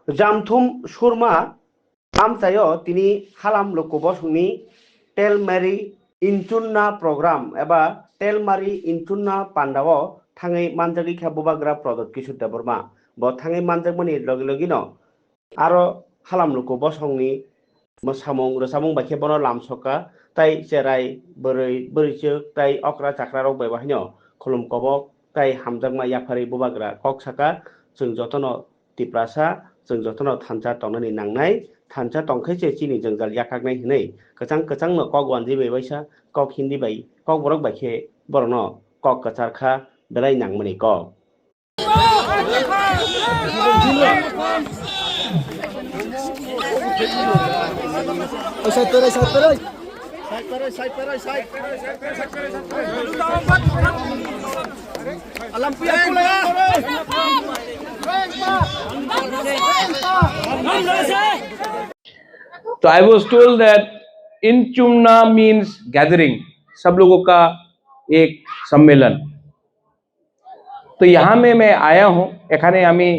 जामथुम सुरमा आमचायो तिनी हालाम लोकबसुंनि टेलमारि इन्टुन्ना प्रग्राम एबा टेलमारि इन्टुन्ना पान्डाव थाङै मानजागि खाबुबाग्रा प्रदत किसु देबरमा ब थाङै मानजागमनि लगे लगेनो आरो हालाम लोकबसंनि मोसामुं रोसामुं बाइखे बनो लामसका ताई जेराय बोरैसो ताई अक्रा चाक्रा रग बेबाहिनो खुलुम कबक ताई हामजागमा याफारि बुबाग्रा कक साका जों जतनो तिप्रासा जों जतनो थानसा तंनानि नांनाय थानसा तंखैसे चिनि जंजाल याकागनाय हनै कचां कचां नो कक वानजि बेबायसा कक हिन्दी बाई कक बरक बाइखे बरनो कक कचारखा बेलाय नांमनि कक तो I was told that Inchumna means gathering, सब लोगों का एक सम्मेलन। तो यहाँ में मैं आया हूँ, एखाने आमी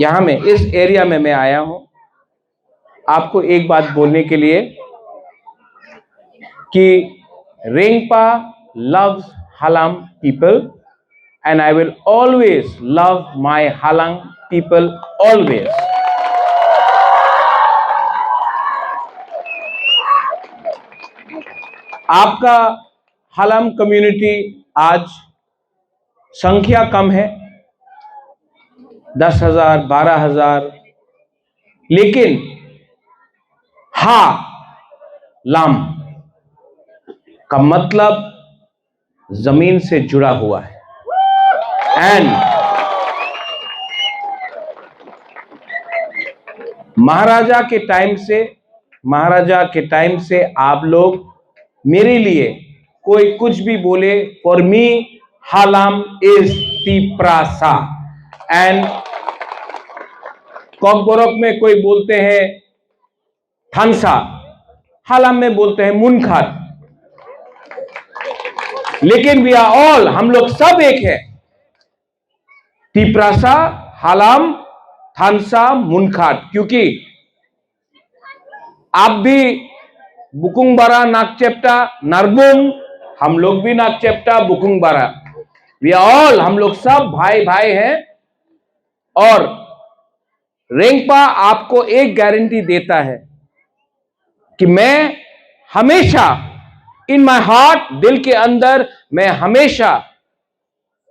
यहाँ में इस एरिया में मैं आया हूँ आपको एक बात बोलने के लिए कि रेंगपा loves Halam people and I will always love my Halang people always. आपका हालाम कम्युनिटी आज संख्या कम है 10,000 12,000 लेकिन लाम का मतलब जमीन से जुड़ा हुआ है एंड महाराजा के टाइम से आप लोग मेरे लिए कोई कुछ भी बोले for me Halam is Tiprasa and Kokborok में कोई बोलते हैं थानसा, हालाम में बोलते हैं मुनखात, लेकिन वी आर ऑल, हम लोग सब एक है। तिप्रासा, हालाम, थानसा, मुनखात, क्योंकि आप भी बुकुंग बारा नागचेप्टा नारबुंग, हम लोग भी नागचेप्टा बुकुंग बारा, वी आर ऑल, हम लोग सब भाई भाई हैं। और रेंगपा आपको एक गारंटी देता है कि मैं हमेशा इन माय हार्ट, दिल के अंदर मैं हमेशा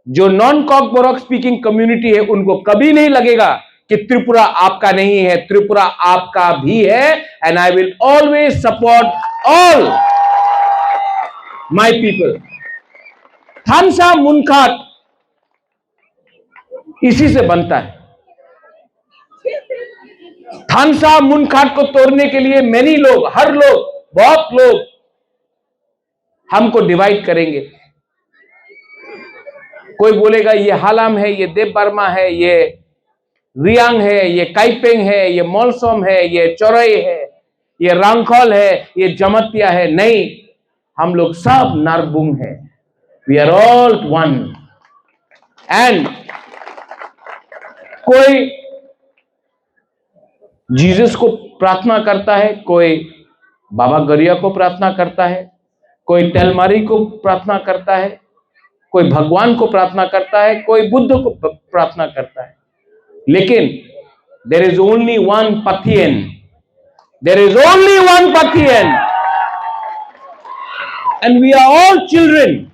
जो नॉन कॉकबोरक स्पीकिंग कम्युनिटी है उनको कभी नहीं लगेगा कि त्रिपुरा आपका नहीं है, त्रिपुरा आपका भी है and I will always support all my people. थानसा मुनखात इसी से बनता है। थानसा मुनखात को तोड़ने के लिए मैनी लोग, हर लोग, बहुत लोग हमको डिवाइड करेंगे। कोई बोलेगा ये हालाम है, ये देव बर्मा है, ये रियांग है, ये काइपेंग है, ये मोलसोम है, ये चौरई है, ये रांखोल है, ये जमतिया है। नहीं, हम लोग सब नारबुंग है। We are all one. And कोई जीसस को प्रार्थना करता है, कोई बाबा गरिया को प्रार्थना करता है, कोई टेलमारी को प्रार्थना करता है, कोई भगवान को प्रार्थना करता है, कोई बुद्ध को प्रार्थना करता है, लेकिन there is only one Pathian, there is only one Pathian and we are all children.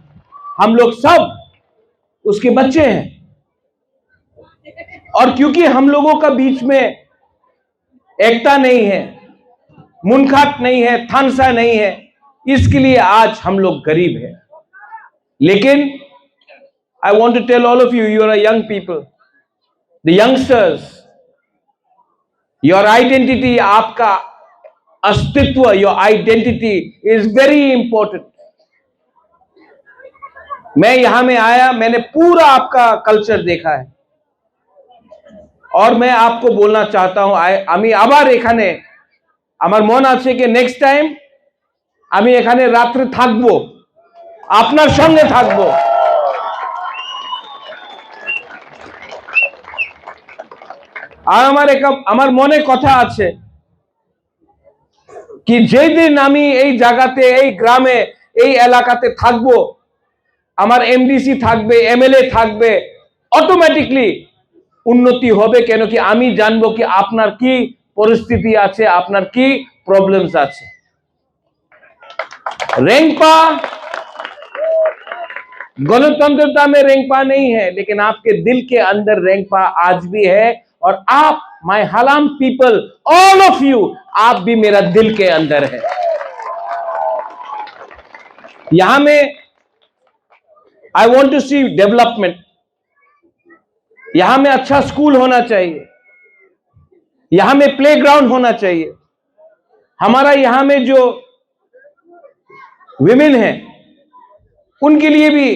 हम लोग सब उसके बच्चे हैं। और क्योंकि हम लोगों का बीच में एकता नहीं है, मुनखात नहीं है, थानसा नहीं है, इसके लिए आज हम लोग गरीब हैं। लेकिन I want to tell all of you, you are a young people, the youngsters, your identity, आपका अस्तित्व, your identity is very important. मैं यहां में आया, मैंने पूरा आपका कल्चर देखा है और मैं आपको बोलना चाहता हूं, আমি আবার এখানে আমার মন আছে कि नेक्स्ट टाइम আমি এখানে রাত্রে থাকবো, আপনার সঙ্গে থাকবো। আর আমার মনে কথা আছে কি যেই দিন আমি এই জায়গাতে, এই গ্রামে, এই এলাকাতে থাকবো, আমার এমডিসি থাকবে, এমএলএ থাকবে, অটোমেটিকলি উন্নতি হবে। কেন কি আমি জানবো কি আপনার কি পরিস্থিতি আছে, আপনার কি प्रॉब्लम्स আছে। रेंगपा गणतंत्रता में रेंगपा नहीं है, लेकिन आपके दिल के अंदर रेंगपा आज भी है। और आप, my Halam people, all of you, आप भी मेरा दिल के अंदर है। यहां में I want to see development. यहां में अच्छा स्कूल होना चाहिए, यहां में प्लेग्राउंड होना चाहिए। हमारा यहां में जो विमेन है उनके लिए भी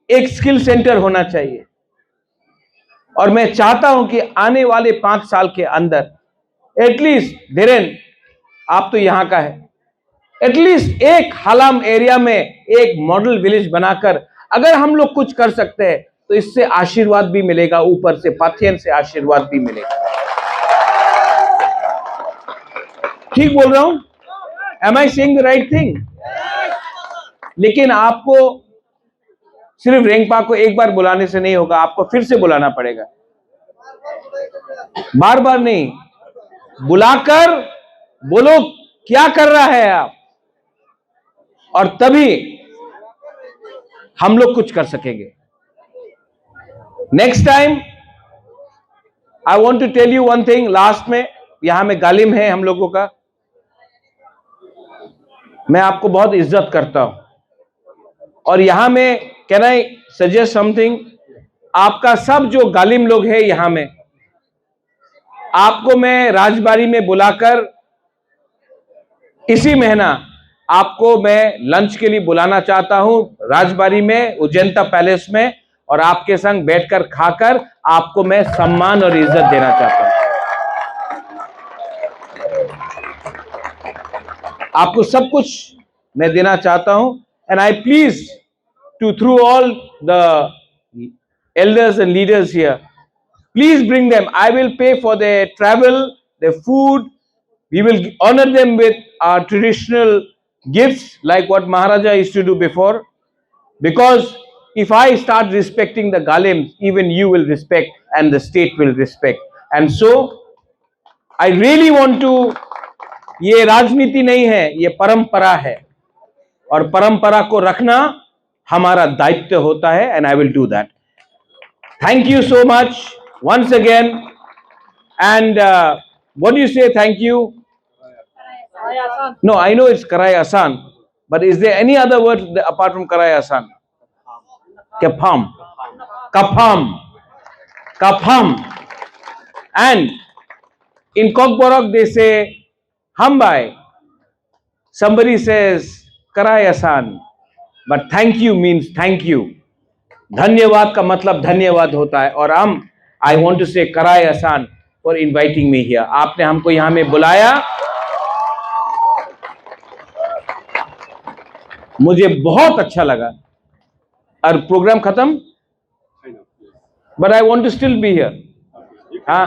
एक स्किल सेंटर होना चाहिए। और मैं चाहता हूं कि आने वाले 5 साल के अंदर एटलीस्ट, धीरेन आप तो यहां का है, एटलीस्ट एक हलाम एरिया में एक मॉडल विलेज बनाकर अगर हम लोग कुछ कर सकते हैं तो इससे आशीर्वाद भी मिलेगा, ऊपर से पाथियन से आशीर्वाद भी मिलेगा। ठीक बोल रहा हूं? Am I saying the right thing? लेकिन आपको सिर्फ रेंगपा को एक बार बुलाने से नहीं होगा, आपको फिर से बुलाना पड़ेगा, बार बार नहीं, बुलाकर बोलो क्या कर रहा है आप, और तभी हम लोग कुछ कर सकेंगे। Next time I want to tell you one thing, last में, यहां में गालिम है हम लोगों का, मैं आपको बहुत इज्जत करता हूं, और यहां में कैन आई सजेस्ट समथिंग, आपका सब जो गालिम लोग हैं यहां में, आपको मैं राजबाड़ी में बुलाकर इसी महीना आपको मैं लंच के लिए बुलाना चाहता हूं राजबाड़ी में, उज्जैनता पैलेस में, और आपके संग बैठकर खाकर आपको मैं सम्मान और इज्जत देना चाहता हूं। आपको सब कुछ मैं देना चाहता हूं, and I please to through all the elders and leaders here, please bring them. I will pay for their travel, their food. We will honor them with our traditional gifts like what Maharaja used to do before, because if I start respecting the Galims, even you will respect and the state will respect. And so I really want to, ये राजनीति नहीं है, ये परंपरा है, और परंपरा को रखना हमारा दायित्व होता है, and I will do that. Thank you so much once again, and what do you say? Thank you. No, I know it's कराय आसान, but is there any other word apart from कराय आसान? कफाम, कफाम, कफाम। एंड इन कोकबोरोक दे से हमबाय, somebody says कराय आसान, but thank you means thank you. धन्यवाद का मतलब धन्यवाद होता है, और I want to say कराय आसान for inviting me here. आपने हमको यहां में बुलाया, मुझे बहुत अच्छा लगा। और प्रोग्राम खत्म, but I want to still be here. हाँ,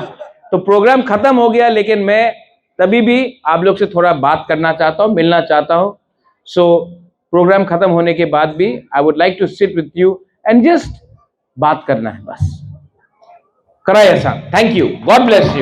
तो प्रोग्राम खत्म हो गया, लेकिन मैं तभी भी आप लोग से थोड़ा बात करना चाहता हूं, मिलना चाहता हूं। सो प्रोग्राम खत्म होने के बाद भी I would like to sit with you and just बात करना है बस। कराय आसान। Thank you, God bless you.